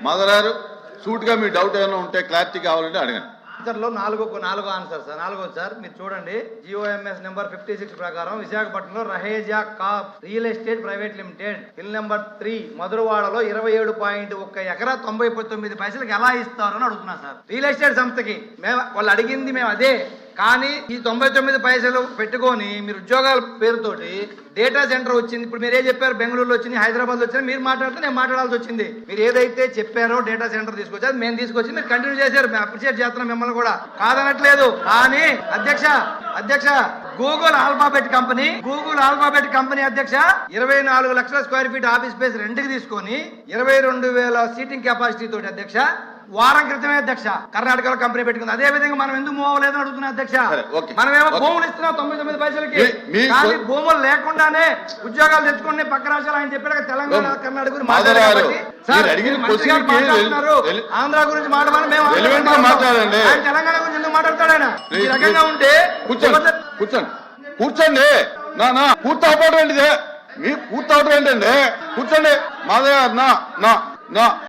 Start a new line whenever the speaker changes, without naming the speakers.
మాధవరారు suit గా మీ doubt ఏమైనా ఉంటే క్లారిటీ కావాలంటే అడగండి.
ఆన్సర్లో నాలుగో ఆన్సర్ సార్. నాలుగోది సార్ మీరు చూడండి, జిఓఎంఎస్ నెంబర్ 56 ప్రకారం విశాఖపట్నంలో Raheja corp real estate private limited bill number 3 మధురవాడలో 27.1 ఎకరా 99 పైసలకు ఎలా ఇస్తారు అని అడుగుతున్నా సార్. రియల్ ఎస్టేట్ సంస్థకి వాళ్ళు అడిగింది మేము అదే, కానీ ఈ 99 పైసలు పెట్టుకొని మీరు ఉద్యోగాల పేరుతోటి డేటా సెంటర్ వచ్చింది. ఇప్పుడు మీరు ఏ చెప్పారు, బెంగళూరులో వచ్చింది, హైదరాబాద్ లో వచ్చింది, మీరు మాట్లాడితే నేను మాట్లాడాల్సి వచ్చింది. మీరు ఏదైతే చెప్పారో డేటా సెంటర్ తీసుకొచ్చారు, మేము తీసుకొచ్చి మీరు కంటిన్యూ చేశారు, మేము అప్రిషియేట్ చేస్తున్నాం మిమ్మల్ని కూడా, కాదనట్లేదు. కానీ అధ్యక్ష గూగుల్ ఆల్ఫాబెట్ కంపెనీ అధ్యక్ష 24 లక్షల స్క్వేర్ ఫీట్ ఆఫీస్ స్పేస్ రెంట్కి తీసుకొని 22,000 సీటింగ్ కెపాసిటీ తోటి అధ్యక్ష వారం క్రితమే అధ్యక్ష కర్ణాటకలో కంపెనీ పెట్టుకుంది. అదే విధంగా మనం ఎందుకు మూవ్ అవ్వలేదని అడుగుతున్నా అధ్యక్ష. మనమేమో భూములు ఇస్తున్నాం 99 పైసలకి, కానీ భూములు లేకుండానే ఉద్యోగాలు తెచ్చుకుని పక్క రాష్ట్రాలు ఆయన చెప్పారు తెలంగాణ కర్ణాటక గురించి మాట్లాడారు. ఆంధ్ర గురించి మాట్లాడాలి, మేము ఆయన తెలంగాణ గురించి ఎందుకు మాట్లాడతాడు? ఆయన ఈ రకంగా ఉంటే
కూర్చోండి నా పూర్తి అవడం ఏంటిదే, మీ పూర్తి అవడం ఏంటండి? కూర్చోండి మాధవ్ గారు. నా